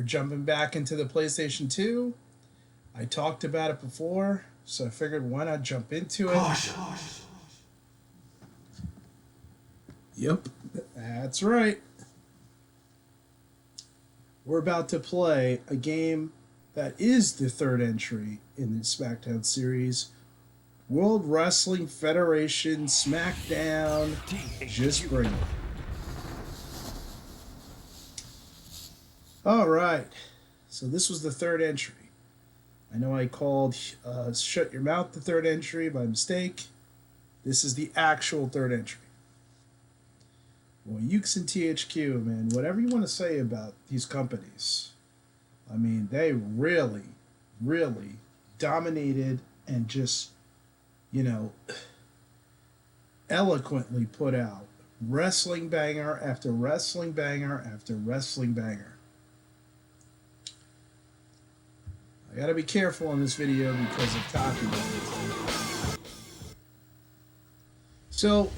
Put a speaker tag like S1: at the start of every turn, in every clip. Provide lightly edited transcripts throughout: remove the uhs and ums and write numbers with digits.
S1: We're jumping back into the PlayStation 2. I talked about it before, so I figured why not jump into it. Yep, that's right. We're about to play a game that is the third entry in the Smackdown series. World Wrestling Federation Smackdown Just Bring It. Alright, so this was the third entry. I know I called Shut Your Mouth the third entry by mistake. This is the actual third entry. Well, Ukes and THQ, man, whatever you want to say about these companies, I mean, they really, really dominated and just, you know, eloquently put out wrestling banger after wrestling banger after wrestling banger. I gotta be careful on this video because of copyright. So,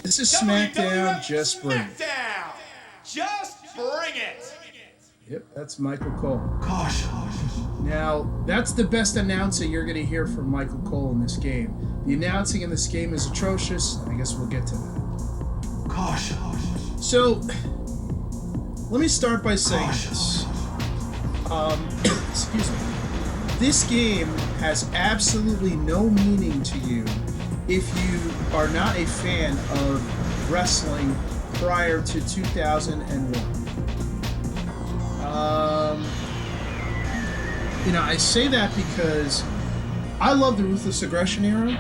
S1: this is Smackdown Just Bring It.
S2: Just Bring It.
S1: Yep, that's Michael Cole. Now, that's the best announcer you're gonna hear from Michael Cole in this game. The announcing in this game is atrocious, and I guess we'll get to that. So, let me start by saying this. Excuse me. This game has absolutely no meaning to you if you are not a fan of wrestling prior to 2001. You know, I say that because I love the Ruthless Aggression era,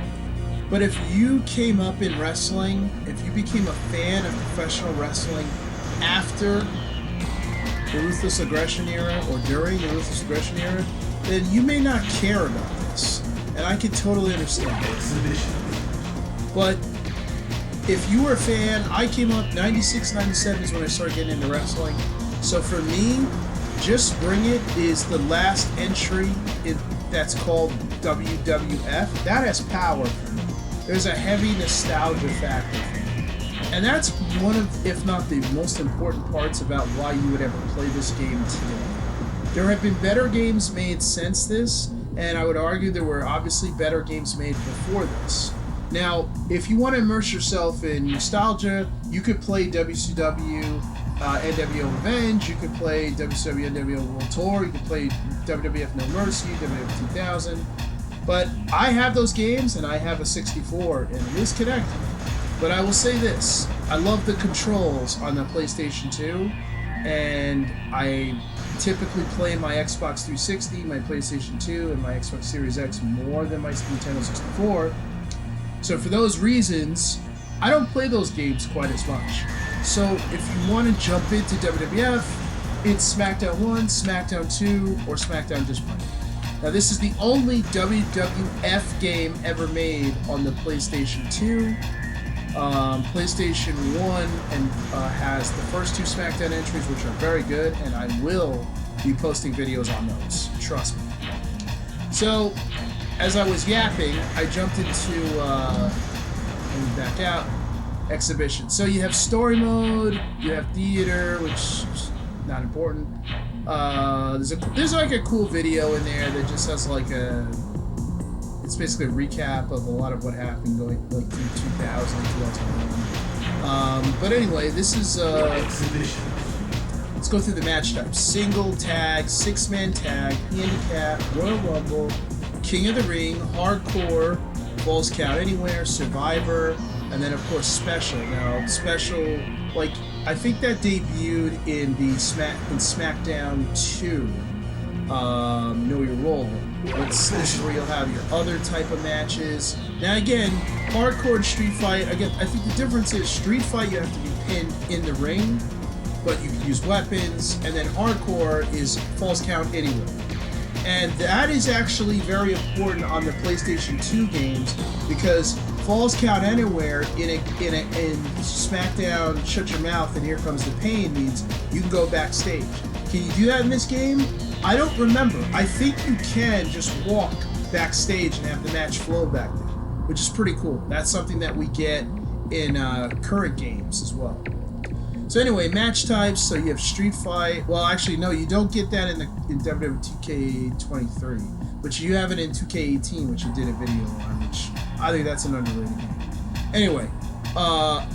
S1: but if you came up in wrestling, if you became a fan of professional wrestling after the Ruthless Aggression era or during the Ruthless Aggression era, then you may not care about this, and I can totally understand that. But if you were a fan, I came up 96, 97 is when I started getting into wrestling. So for me, Just Bring It is the last entry that's called WWF. That has power for me. There's a heavy nostalgia factor for me. And that's one of, if not the most important parts about why you would ever play this game today. There have been better games made since this, and I would argue there were obviously better games made before this. Now, if you want to immerse yourself in nostalgia, you could play WCW NWO Revenge, you could play WCW NWO World Tour, you could play WWF No Mercy, WWF 2000. But I have those games, and I have a 64, and it is connected. But I will say this, I love the controls on the PlayStation 2, and I typically play my Xbox 360, my PlayStation 2, and my Xbox Series X more than my Nintendo 64. So for those reasons, I don't play those games quite as much. So if you want to jump into WWF, it's SmackDown 1, SmackDown 2, or SmackDown Just Bring It. Now this is the only WWF game ever made on the PlayStation 2. PlayStation 1 and has the first two SmackDown entries, which are very good, and I will be posting videos on those. Trust me. So, as I was yapping, I jumped into let me back out. Exhibition. So you have story mode, you have theater, which is not important. There's like a cool video in there that just has like it's basically a recap of a lot of what happened going like through 2000, 2001. But anyway, this is let's go through the match types: single, tag, 6-man tag, handicap, Royal Rumble, King of the Ring, hardcore, Falls Count Anywhere, Survivor, and then of course special. Now special, like I think that debuted in the SmackDown 2. Know Your Role. This is where you'll have your other type of matches. Now again, hardcore and street fight, again, I think the difference is street fight you have to be pinned in the ring, but you can use weapons, and then hardcore is Falls Count Anywhere. And that is actually very important on the PlayStation 2 games because Falls Count Anywhere in SmackDown Shut Your Mouth and Here Comes the Pain means you can go backstage. Can you do that in this game? I don't remember. I think you can just walk backstage and have the match flow back there, which is pretty cool. That's something that we get in current games as well. So anyway, match types. So you have Street Fight. Well, actually, no, you don't get that in WWF 2K23, but you have it in 2K18, which you did a video on, which I think that's an underrated game. Anyway,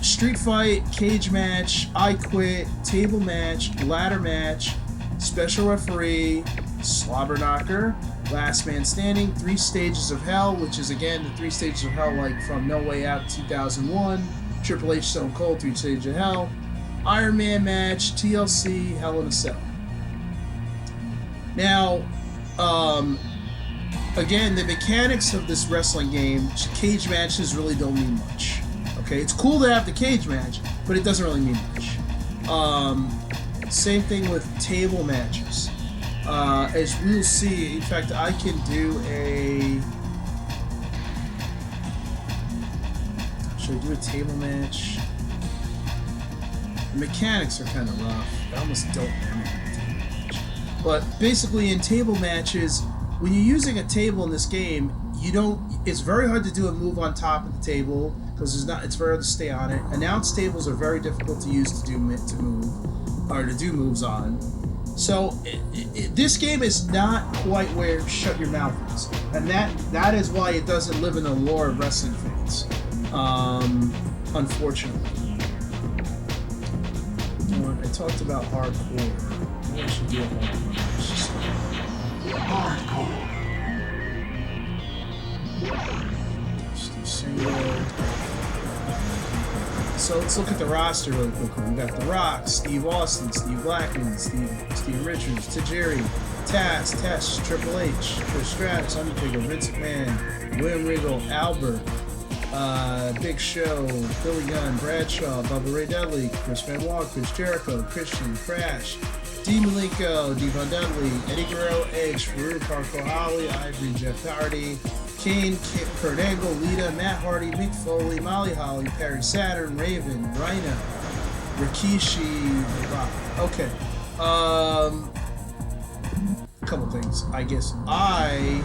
S1: Street Fight, cage match, I Quit, table match, ladder match, special referee, slobber knocker, last man standing, 3 stages of hell, which is again the 3 stages of hell like from No Way Out 2001, Triple H Stone Cold, 3 stages of hell, Iron Man match, TLC, Hell in a Cell. Now, again, the mechanics of this wrestling game, cage matches really don't mean much. Okay, it's cool to have the cage match, but it doesn't really mean much. Same thing with table matches. As we'll see, in fact, I can do a... Should I do a table match? The mechanics are kind of rough. I almost don't want to do a table match. But basically, in table matches, when you're using a table in this game, it's very hard to do a move on top of the table because it's very hard to stay on it. Announced tables are very difficult to use to do moves on. So this game is not quite where Shut Your Mouth is, and that is why it doesn't live in the lore of wrestling fans, unfortunately. I talked about hardcore. Maybe I should do a hardcore. So let's look at the roster really quickly. We got The Rock, Steve Austin, Steve Blackman, Steve Richards, Tajiri, Taz, Triple H, Trish Stratus, Undertaker, Vince McMahon, William Regal, Albert, Big Show, Billy Gunn, Bradshaw, Bubba Ray Dudley, Chris Benoit, Chris Jericho, Christian, Crash, Dean Malenko, Devon Dudley, Eddie Guerrero, Edge, Farouk, Marco Holly, Ivory, Jeff Hardy, Kane, Kurt Angle, Lita, Matt Hardy, Mick Foley, Molly Holly, Perry Saturn, Raven, Rhino, Rikishi, Rock. Okay. A couple things. I guess I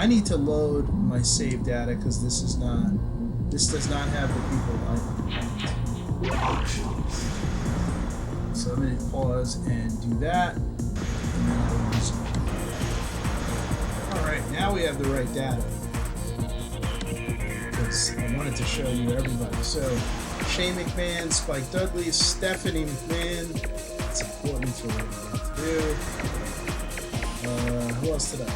S1: need to load my save data because this does not have the people I want. So I'm going to pause and do that. Alright, now we have the right data. Because I wanted to show you everybody. So, Shane McMahon, Spike Dudley, Stephanie McMahon. It's important for what I have to do. Who else did I?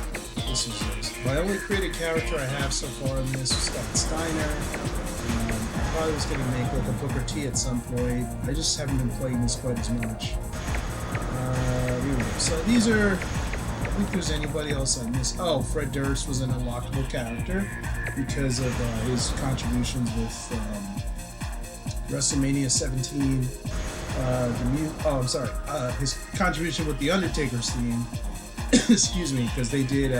S1: This is yours. My only created character I have so far in this was Scott Steiner. I probably was going to make like a Booker T at some point. I just haven't been playing this quite as much. So these are... I think there's anybody else I missed. Oh, Fred Durst was an unlockable character because of his contributions with WrestleMania 17. His contribution with the Undertaker's theme. Excuse me, because they did.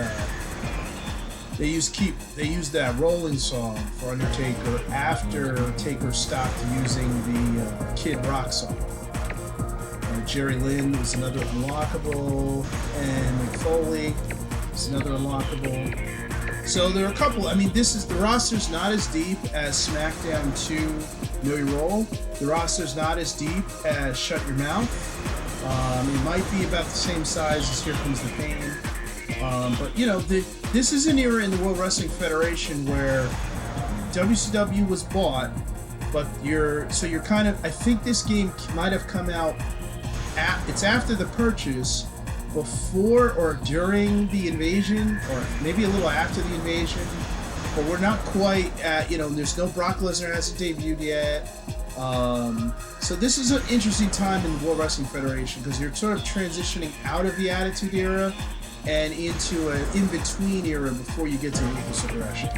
S1: They used that rolling song for Undertaker after Taker stopped using the Kid Rock song. Jerry Lynn is another unlockable, and Mick Foley is another unlockable. So there are a couple. I mean, the roster's not as deep as SmackDown 2 Know Your Role. The roster's not as deep as Shut Your Mouth. It might be about the same size as Here Comes the Pain. But you know, this is an era in the World Wrestling Federation where WCW was bought, but you're kind of. I think this game might have come out. It's after the purchase, before or during the invasion, or maybe a little after the invasion, but we're not quite at, there's no Brock Lesnar hasn't debuted yet. So this is an interesting time in the World Wrestling Federation because you're sort of transitioning out of the Attitude Era and into an in-between era before you get to Ruthless Aggression.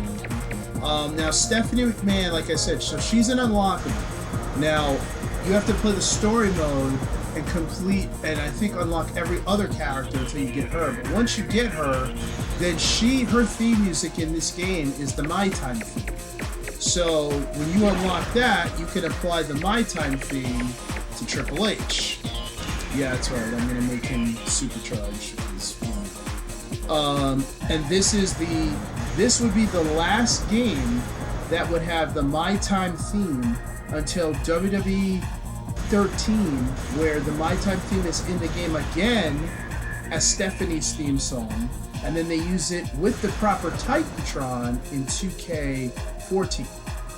S1: Now, Stephanie McMahon, like I said, so she's an unlockable. Now, you have to play the story mode and complete, and I think unlock every other character until you get her. But once you get her, then her theme music in this game is the My Time theme. So when you unlock that, you can apply the My Time theme to Triple H. Yeah, that's right. I'm gonna make him supercharged. And this would be the last game that would have the My Time theme until WWE 13, where the My Time theme is in the game again as Stephanie's theme song, and then they use it with the proper Titantron in 2K14.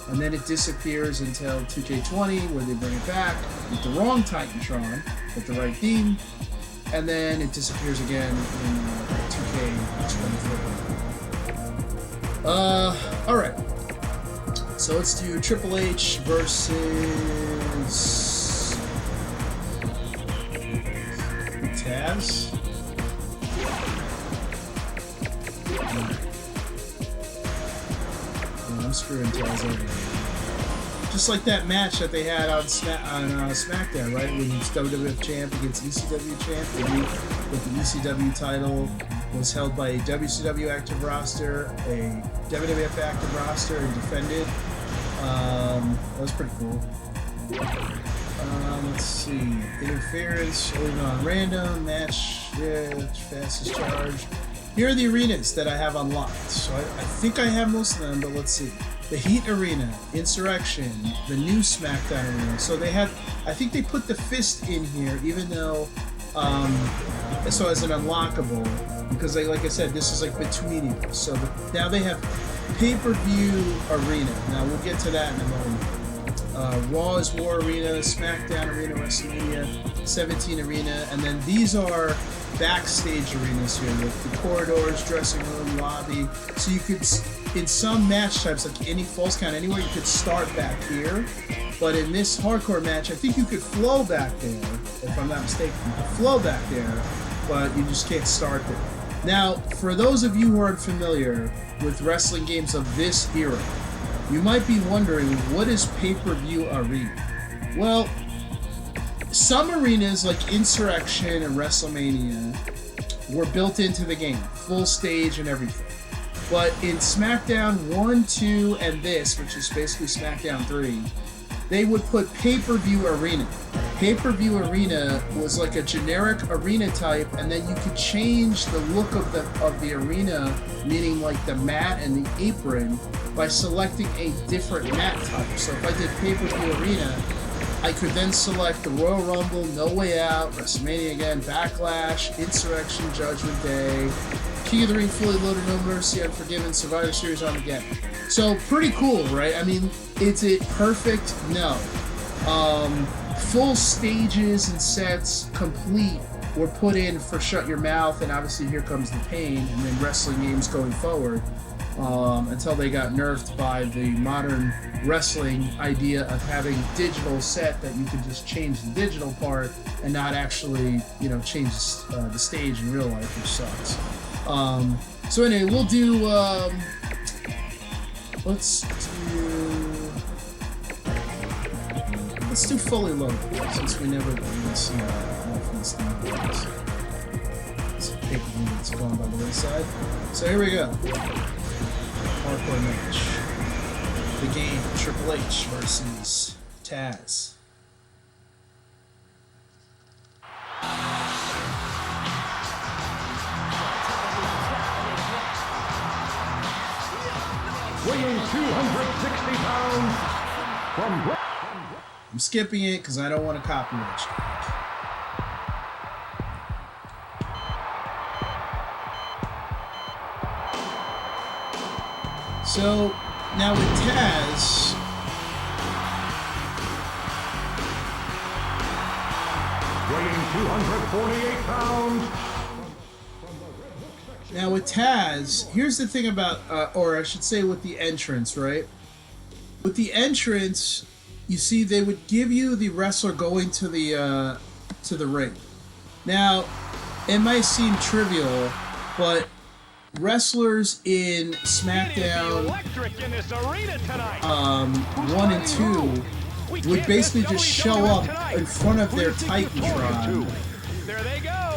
S1: And then it disappears until 2K20, where they bring it back with the wrong Titantron, with the right theme, and then it disappears again in 2K24. Alright. So let's do Triple H versus Taz. I'm screwing Taz over. Just like that match that they had on Smackdown, right? When it's WWF champ against ECW champ, with the ECW title was held by a WCW active roster, a WWF active roster, and defended. That was pretty cool. Let's see. Interference, only on random, match, fastest charge. Here are the arenas that I have unlocked. So I think I have most of them, but let's see. The Heat Arena, Insurrection, the new Smackdown Arena. So they have, I think they put the Fist in here, even though, so as an unlockable, because they, like I said, this is like between you. So now they have Pay-Per-View Arena. Now we'll get to that in a moment. Raw is War Arena, Smackdown Arena, WrestleMania 17 Arena, and then these are backstage arenas here with the corridors, dressing room, lobby. So you could, in some match types, like any false count anywhere, you could start back here. But in this hardcore match, I think you could flow back there, if I'm not mistaken. You could flow back there, but you just can't start there. Now, for those of you who aren't familiar with wrestling games of this era, you might be wondering, what is pay-per-view arena? Well, some arenas like Insurrection and WrestleMania were built into the game, full stage and everything. But in SmackDown 1, 2, and this, which is basically SmackDown 3, they would put pay-per-view arena. Pay-per-view arena was like a generic arena type, and then you could change the look of the arena, meaning like the mat and the apron, by selecting a different mat type. So if I did pay-per-view arena, I could then select the Royal Rumble, No Way Out, WrestleMania again, Backlash, Insurrection, Judgment Day, King of the Ring, Fully Loaded, No Mercy, Unforgiven, Survivor Series, Armageddon. So pretty cool, right? I mean, is it perfect? No. Full stages and sets complete were put in for Shut Your Mouth, and obviously Here Comes the Pain, and then wrestling games going forward, until they got nerfed by the modern wrestling idea of having digital set that you can just change the digital part and not actually, you know, change the stage in real life, which sucks. So anyway, we'll do, let's do fully loaded, since we never really see that from the standpoint. It's a pay-per-view that's going by the wayside. So here we go. Hardcore match. The game, Triple H versus Taz.
S3: Weighing 260 pounds from...
S1: I'm skipping it because I don't want to copyright strike. So now with Taz,
S3: weighing 248 pounds.
S1: Now with Taz, here's the thing about, or I should say with the entrance, right? With the entrance, you see they would give you the wrestler going to the ring. Now, it might seem trivial, but wrestlers in SmackDown 1 and 2 would basically just show up in front of their Titantron,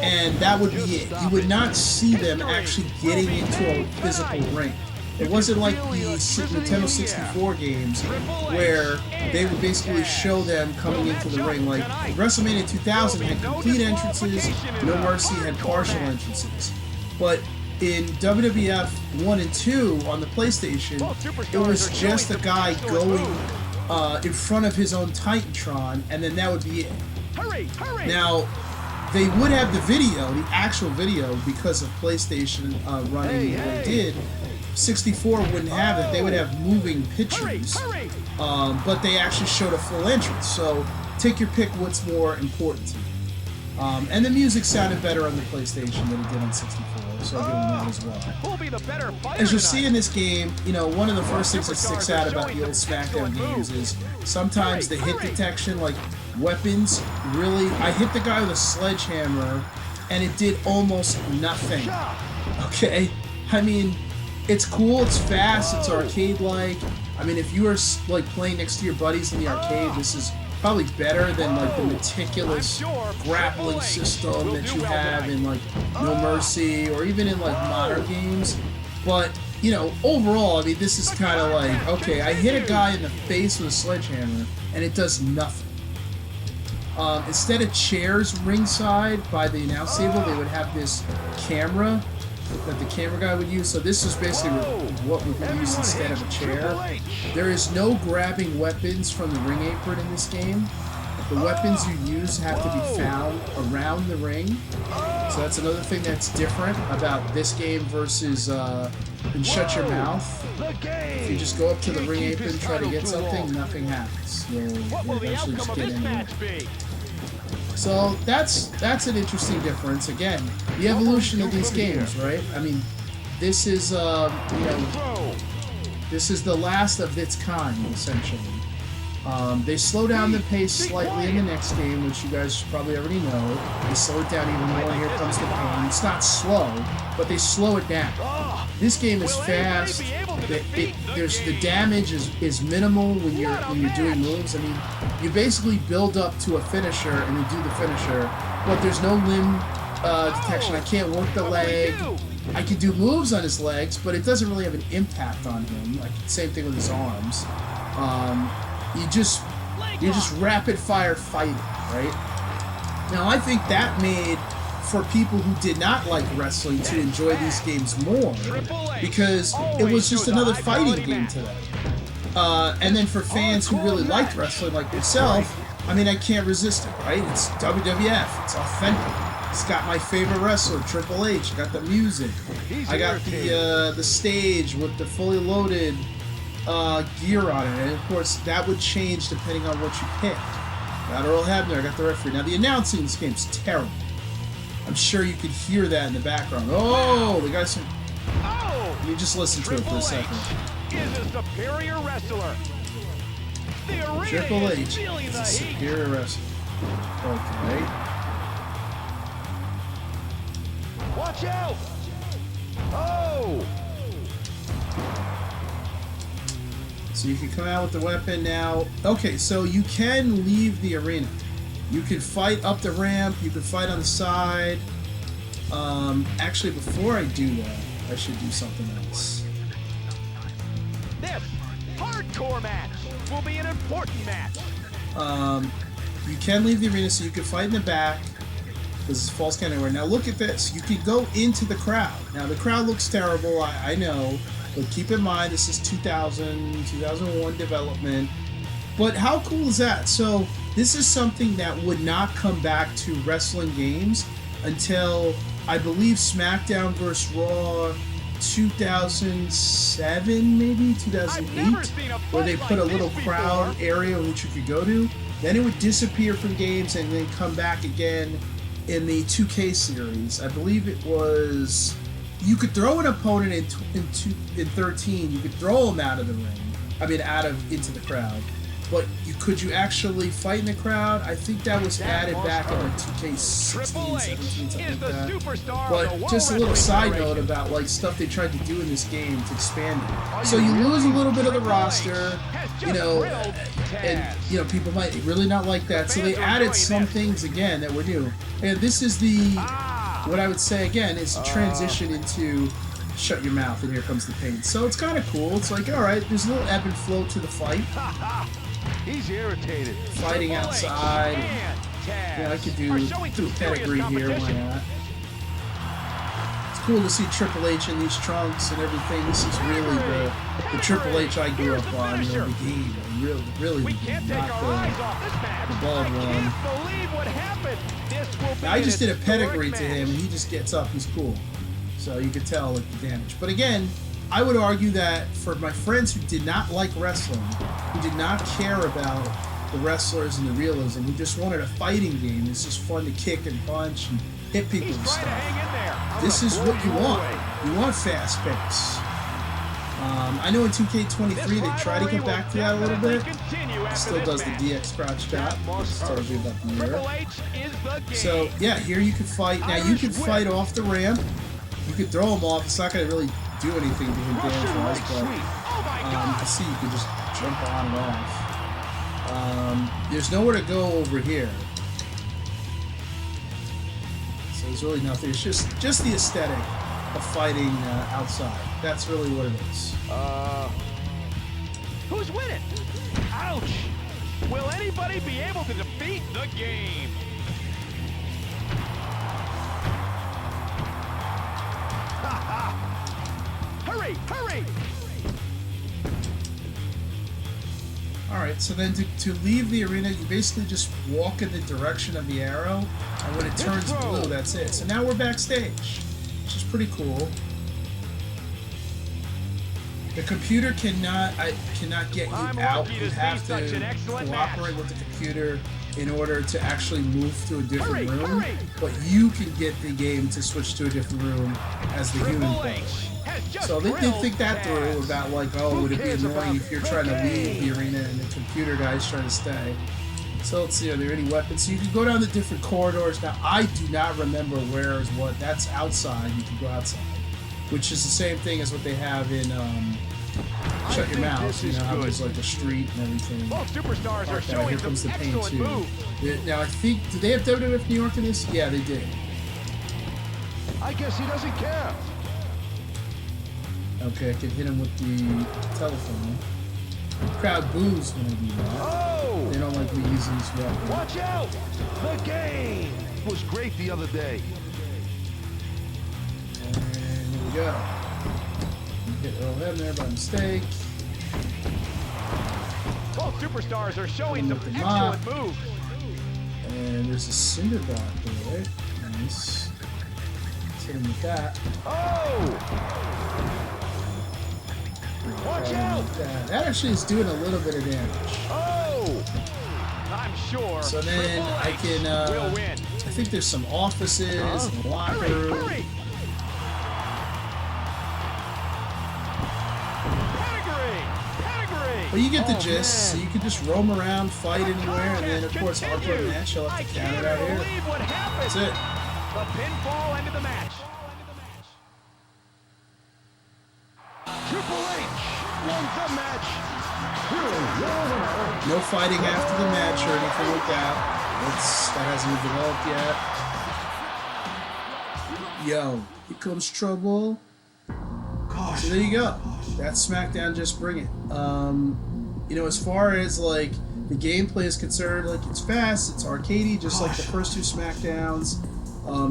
S1: and that would be it. You would not see them actually getting into a physical ring. It wasn't like the Nintendo 64 games where they would basically show them coming into the ring. Like WrestleMania 2000 had complete entrances, No Mercy had partial entrances. But in WWF 1 and 2 on the PlayStation, it was just a guy going in front of his own Titantron, and then that would be it.
S4: Hurry, hurry!
S1: Now, they would have the video, the actual video, because of PlayStation running the way it did. 64 wouldn't have it. They would have moving pictures, but they actually showed a full entrance. So take your pick what's more important to you. And the music sounded better on the PlayStation than it did on 64, so I'll give them that as well.
S4: Who'll be the better fighter
S1: As you'll see in this game, you know, one of the first things that sticks out about the old Smackdown games is sometimes the hit detection, like weapons, really, I hit the guy with a sledgehammer and it did almost nothing. Okay? I mean, it's cool, it's fast, it's arcade-like. I mean, if you were like playing next to your buddies in the arcade, this is probably better than like the meticulous grappling system that you have in like No Mercy or even in like modern games. But, you know, overall, I mean, this is kind of like, okay, I hit a guy in the face with a sledgehammer and it does nothing. Instead of chairs ringside by the announce table, they would have this camera that the camera guy would use. So this is basically what would be used instead of a chair. There is no grabbing weapons from the ring apron in this game. The weapons you use have to be found around the ring. So that's another thing that's different about this game versus in Shut Your Mouth. If you just go up to the ring apron and try to get something, nothing happens. You'll eventually just get anywhere. So that's an interesting difference. Again, the evolution of these games, right? I mean, this is you know, this is the last of its kind, essentially. They slow down the pace slightly in the next game, which you guys probably already know. They slow it down even more. Here comes the pain. It's not slow, but they slow it down. This game is fast. There's the damage is minimal when you're doing moves. I mean, you basically build up to a finisher and you do the finisher, but there's no limb detection. I can't work the leg. I can do moves on his legs, but it doesn't really have an impact on him. Like same thing with his arms. You're just rapid fire fighting, right? Now I think that made for people who did not like wrestling to enjoy these games more, because it was just another fighting game to them. And then for fans who really liked wrestling like yourself, I mean, I can't resist it, right? It's WWF, it's authentic. It's got my favorite wrestler, Triple H. I got the music. I got the stage with the fully loaded gear on it, and of course that would change depending on what you picked. Got Earl Hebner, I got the referee. Now the announcing in this game is terrible. I'm sure you could hear that in the background. Oh, the guy's. Let me just listen to it for a second.
S4: Is a superior wrestler.
S1: Triple H is a superior wrestler. Okay.
S4: Watch out! Oh!
S1: So you can come out with the weapon now. Okay, so you can leave the arena. You can fight up the ramp. You can fight on the side. Actually, before I do that, I should do something else.
S4: This hardcore match will be an important match.
S1: You can leave the arena, so you can fight in the back. This is false count anywhere. Now look at this. You can go into the crowd. Now the crowd looks terrible, I know. But keep in mind, this is 2001 development. But how cool is that? So this is something that would not come back to wrestling games until, I believe, Smackdown vs. Raw 2007, maybe 2008, where they put a little crowd area which you could go to. Then it would disappear from games and then come back again in the 2K series. I believe it was... You could throw an opponent in 13. You could throw him out of the ring. I mean, into the crowd. But could you actually fight in the crowd? I think that was added back in like 2K16, 17, something like that. But just a little side note about like stuff they tried to do in this game to expand it. So you lose a little bit of the roster, you know, and you know people might really not like that. So they added some things again that were new. And this is what I would say again is a transition into Shut Your Mouth and Here Comes the Pain. So it's kind of cool. It's like, all right, there's a little ebb and flow to the fight.
S4: He's irritated.
S1: Fighting outside. Yeah, I could do pedigree here. Why not? It's cool to see Triple H in these trunks and everything. This is really the Triple H I grew up on, you know, the game. Really,
S4: We can't take
S1: not
S4: our eyes off this match.
S1: the bald
S4: I
S1: one.
S4: can't believe what happened. This will be
S1: I just
S4: an
S1: did a pedigree
S4: historic
S1: to him,
S4: match.
S1: and he just gets up. He's cool. So you could tell like the damage. But again, I would argue that for my friends who did not like wrestling, who did not care about the wrestlers and the realism, who just wanted a fighting game, it's just fun to kick and punch and hit people
S4: He's
S1: and
S4: trying to
S1: stuff.
S4: hang in there. I'm
S1: This
S4: gonna
S1: is
S4: blow
S1: what you want.
S4: away.
S1: You want fast pace. I know in 2K23 they try to get back to that a little bit. Still does the DX crouch chop. Tells you about the mirror. So yeah, here you could fight. Now you could fight off the ramp. You could throw him off. It's not going to really do anything to him damage-wise, but you can see you can just jump on and off. There's nowhere to go over here. So there's really nothing. It's just the aesthetic of fighting outside. That's really what it is.
S4: Who's winning? Ouch! Will anybody be able to defeat the game? Hurry! Hurry!
S1: Alright, so then to leave the arena, you basically just walk in the direction of the arrow, and when it turns blue, that's it. So now we're backstage, which is pretty cool. The computer cannot get you out. You have to cooperate with the computer in order to actually move to a different room. But you can get the game to switch to a different room as the human player. So they did think that through about like, oh, would it be annoying if you're trying to leave the arena and the computer guy's trying to stay? So let's see, are there any weapons? So you can go down the different corridors. Now, I do not remember where is what. That's outside. You can go outside, which is the same thing as what they have in Shut Your Mouth. You know how there's like a street and everything.
S4: Both superstars are
S1: Here
S4: showing
S1: comes
S4: some
S1: the pain
S4: excellent
S1: too.
S4: moves.
S1: Now I think, did they have WWF New York in this? Yeah, they did.
S5: I guess he doesn't care.
S1: Okay, I can hit him with the telephone. The crowd boos when I do that.
S5: Oh!
S1: They don't like me using this weapon.
S5: Watch out! The game was great the other day.
S1: And here we go. Hit Earl Hebner by mistake.
S4: Both superstars are showing some
S1: With the mop.
S4: excellent moves.
S1: And there's a cinder block there. Nice. Let's hit him with that.
S5: Oh! Watch out!
S1: That actually is doing a little bit of damage.
S5: Oh!
S4: I'm sure.
S1: So then I can,
S4: will win.
S1: I think there's some offices, and a locker
S4: Hurry!
S1: room.
S4: Hurry! Pedigree! Pedigree!
S1: But you get the
S5: Oh,
S1: gist. So
S5: man.
S1: you can just roam around, fight anywhere, and then of course hardcore match. You'll have to count it out here.
S4: Believe what happened.
S1: That's it.
S4: The pinfall ended the match.
S5: Triple H won the match.
S1: No fighting after the match or anything like that. That hasn't been developed yet. Yo, here comes trouble. So there you go. That's Smackdown Just Bring It. You know, as far as like the gameplay is concerned, like it's fast, it's arcadey, just like the first two Smackdowns.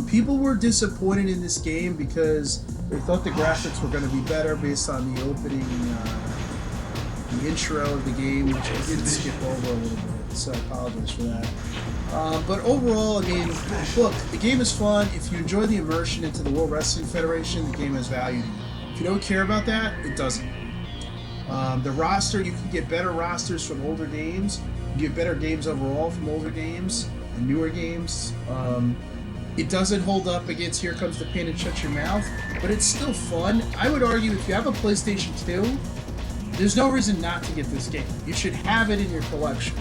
S1: People were disappointed in this game because they thought the graphics were going to be better based on the opening, the intro of the game, which I did skip over a little bit, so I apologize for that. But overall, I mean, look, the game is fun. If you enjoy the immersion into the World Wrestling Federation, the game has value to you. If you don't care about that, it doesn't. The roster, you can get better rosters from older games. You get better games overall from older games and newer games. It doesn't hold up against Here Comes the Pain and Shut Your Mouth, but it's still fun. I would argue if you have a PlayStation 2, there's no reason not to get this game. You should have it in your collection.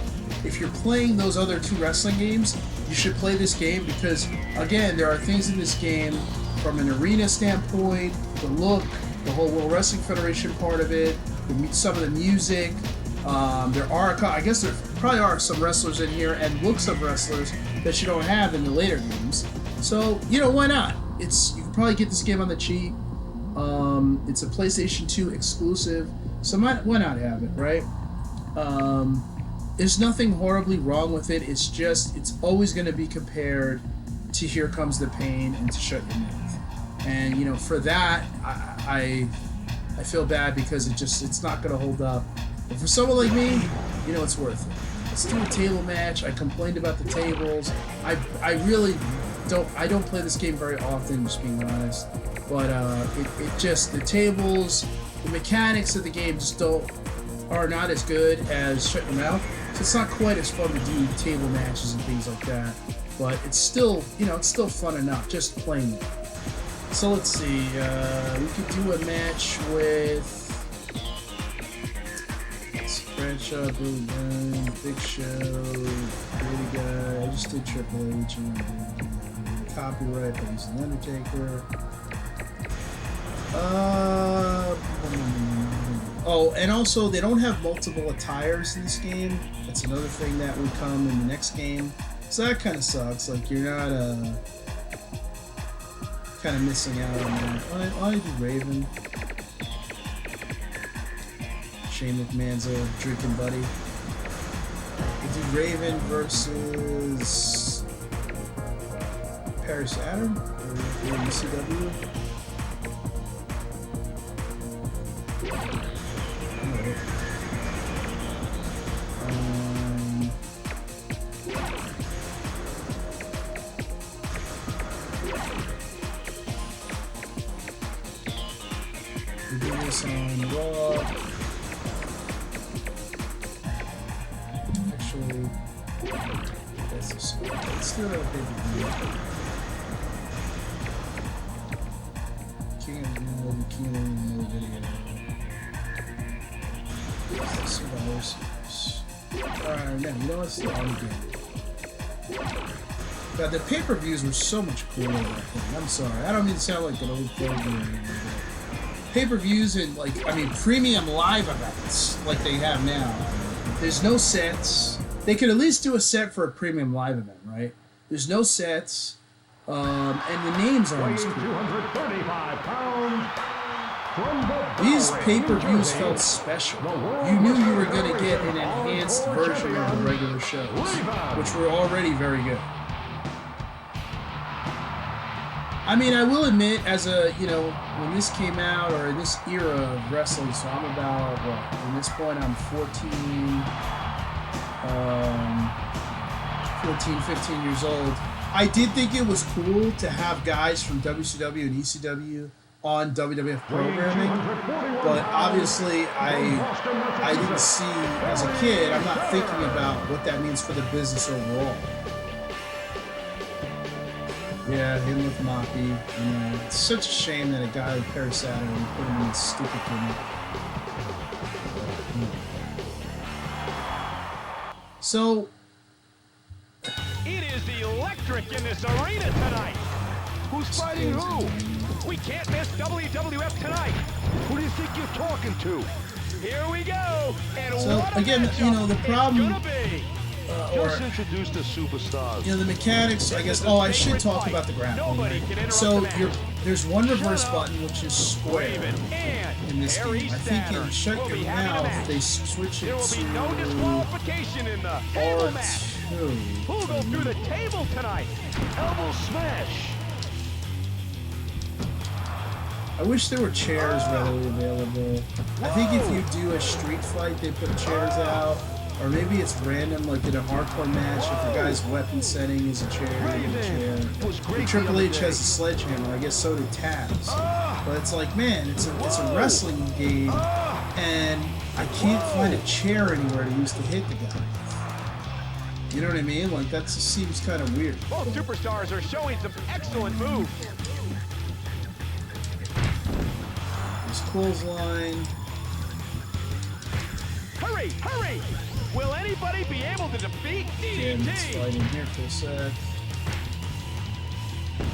S1: If you're playing those other two wrestling games, you should play this game because, again, there are things in this game from an arena standpoint, the look, the whole World Wrestling Federation part of it, some of the music. There probably are some wrestlers in here and looks of wrestlers that you don't have in the later games. So, you know, why not? You can probably get this game on the cheap. It's a PlayStation 2 exclusive, so why not have it, right? There's nothing horribly wrong with it. It's just, it's always going to be compared to Here Comes the Pain and to Shut Your Mouth. And, you know, for that, I feel bad because it's not going to hold up. But for someone like me, you know, it's worth it. Let's do a table match. I complained about the tables. I really don't play this game very often, just being honest. But it just, the tables, the mechanics of the game just are not as good as Shut Your Mouth. So it's not quite as fun to do table matches and things like that. But it's still, you know, it's still fun enough just playing it. So let's see, we could do a match with Bradshaw, Billy Gunn, Big Show, Brady Guy. I just did Triple H and copyright, but he's the Undertaker. Oh, and also they don't have multiple attires in this game. That's another thing that would come in the next game. So that kind of sucks. Like you're not kind of missing out on that. I do Raven. Shane McMahon's a drinking buddy. We do Raven versus Perry Saturn or ECW. We do this on Raw. Actually, let's do it on pay-per-view. Can't really know video. Survivor Series. Alright, man, you know what's the other game? God, the pay-per-views were so much cooler back then. I'm sorry. I don't mean to sound like an old program. Pay-per-views and, like, I mean, premium live events like they have now. There's no sets. They could at least do a set for a premium live event, right? There's no sets. And the names are always cool.
S3: 235 pounds.
S1: These pay-per-views felt special. You knew you were going to get an enhanced version of the regular shows, which were already very good. I mean, I will admit, as a, you know, when this came out, or in this era of wrestling, so I'm about, what, at this point I'm 15 years old. I did think it was cool to have guys from WCW and ECW on WWF programming, but obviously I didn't see, as a kid, I'm not thinking about what that means for the business overall. Yeah, him with Moppy. You know, it's such a shame that a guy like Perry Saturn put him in this stupid gimmick. So,
S4: It is electric in this arena tonight.
S5: Who's fighting who?
S4: We can't miss WWF tonight.
S5: Who do you think you're talking to?
S4: Here we go. And
S1: So,
S4: what a
S1: again,
S4: matchup
S1: you know, the problem-
S4: it's gonna be.
S5: Just introduce the superstars.
S1: you know, the mechanics, I guess, oh, I should talk about the grappling.
S4: Nobody can interrupt
S1: So,
S4: the match.
S1: there's one reverse button, which is square
S4: Raven and
S1: in this
S4: Perry
S1: game. I think in
S4: Saturn
S1: Shut
S4: will
S1: Your
S4: be having a
S1: Mouth,
S4: match.
S1: they switch it
S4: There will be no
S1: to
S4: disqualification in the table match.
S1: R2.
S4: Who'll go through the table tonight?
S5: Elbow smash.
S1: I wish there were chairs readily available. I think if you do a street fight, they put chairs out. Or maybe it's random, like in a hardcore match, if the guy's weapon setting is a chair, you get a chair.
S5: Was great
S1: And
S5: the
S1: Triple
S5: other
S1: H
S5: day.
S1: has a sledgehammer, I guess so did Taz. But it's like, man, it's a wrestling game, and I can't find a chair anywhere to use to hit the guy. You know what I mean? Like, that just seems kind of weird.
S4: Both superstars are showing some excellent moves.
S1: There's clothesline.
S4: Hurry, hurry! Will anybody be able to defeat
S1: Again, let's
S4: DDT?
S1: fight in here for a sec.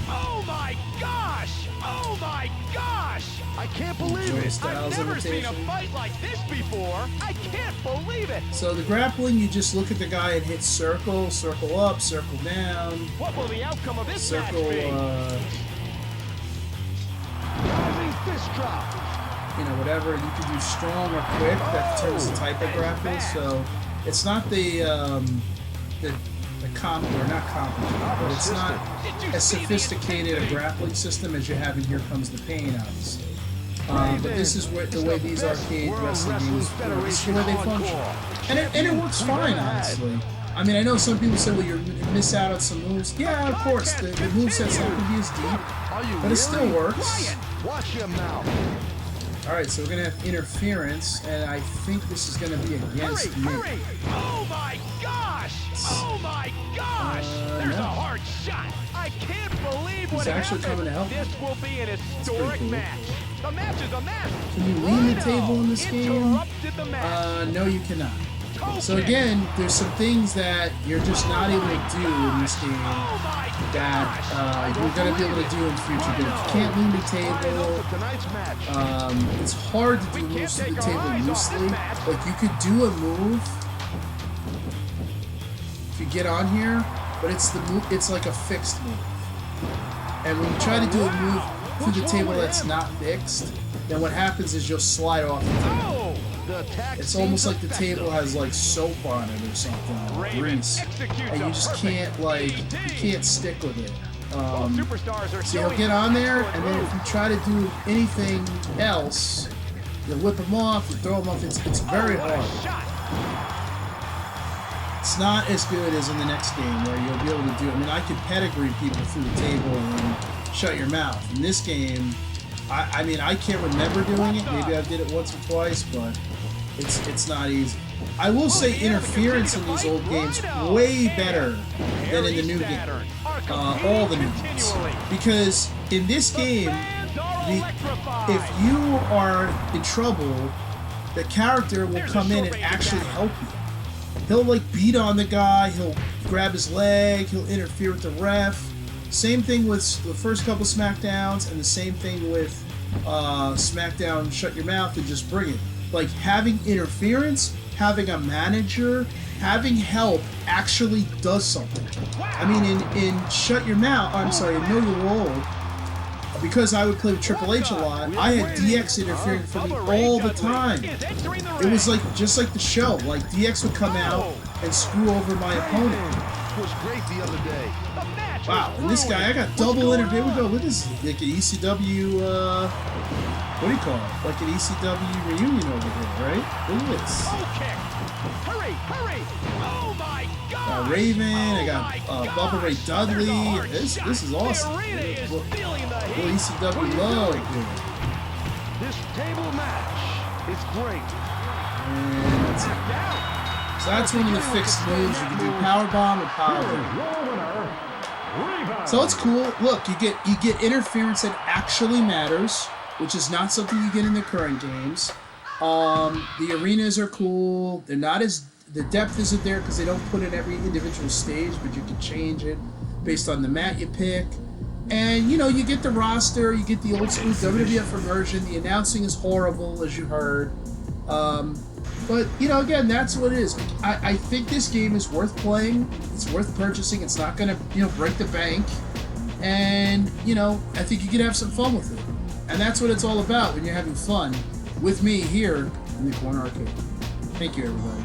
S4: Oh my gosh! Oh my gosh!
S5: I can't believe
S1: Joey
S5: it.
S1: Styles
S4: I've never seen a
S1: imitation.
S4: fight like this before. I can't believe it.
S1: So the grappling, you just look at the guy and hit circle, circle up, circle down,
S4: What will the outcome of this
S1: circle,
S4: match be?
S5: Rising fist drop.
S1: You know, whatever. You can do strong or quick. That determines the type of grapple. So it's not the or not complicated, but it's not as sophisticated a grappling system as you have in Here Comes the Pain, obviously. But this is the way these arcade wrestling games, this is the way they function. And it works fine, honestly. I mean, I know some people say, well, you miss out on some moves. Yeah, of course, the moveset's not going to be as deep, but it still works.
S5: Watch your mouth.
S1: Alright, so we're going to have interference, and I think this is going to be against me.
S4: Hurry! Oh my gosh! Oh my gosh! There's a hard shot! I can't believe what
S1: actually
S4: happened!
S1: coming to help me.
S4: This will be an historic
S1: cool.
S4: match! The match is a match!
S1: Can you lean the table in this game?
S4: Interrupted the match!
S1: No, you cannot. So again, there's some things that you're just not able to do in this game that you're going to be able to do in the future. But if you can't lean the table, it's hard to do moves to the table loosely. Like, you could do a move if you get on here, but it's like a fixed move. And when you try to do a move through the table that's not fixed, then what happens is you'll slide off the table. It's almost like the table has like soap on it or something, or grease, and you just can't stick with it. So you'll get on there, and then if you try to do anything else, you'll whip them off, you throw them off. It's very hard. It's not as good as in the next game where you'll be able to do. I mean, I could pedigree people through the table and shut your mouth. In this game, I mean, I can't remember doing it. Maybe I did it once or twice, but it's not easy. I will say interference in these old games way better than in the new game. All the new games. Because in this game, if you are in trouble, the character will come in and actually help you. He'll like beat on the guy, he'll grab his leg, he'll interfere with the ref. Same thing with the first couple Smackdowns, and the same thing with Smackdown Shut Your Mouth and Just Bring It. Like, having interference, having a manager, having help actually does something. I mean, in Shut Your Mouth, I'm sorry, in Know Your Role, because I would play with Triple H a lot, I had DX interfering for me all the time. It was like just like the show. Like, DX would come out and screw over my opponent.
S5: Was great the other day.
S1: Wow, and this guy, I got double interview. Here we go. Look at this, like an ECW, what do you call it? Like an ECW reunion over here, right? Look at this.
S4: Hurry, hurry! Oh my God!
S1: Raven, I got Bubba Ray Dudley. This is awesome. Little ECW love here.
S5: This table match is great.
S1: And that's it. So that's one of the fixed moves. You can do powerbomb and powerbomb. So it's cool. Look, you get interference that actually matters, which is not something you get in the current games. The arenas are cool. They're not as the depth isn't there because they don't put in every individual stage, but you can change it based on the mat you pick. And you know, you get the roster, you get the old school WWF version. The announcing is horrible, as you heard. But, you know, again, that's what it is. I think this game is worth playing. It's worth purchasing. It's not going to, you know, break the bank. And, you know, I think you can have some fun with it. And that's what it's all about when you're having fun with me here in the Corner Arcade. Thank you, everybody.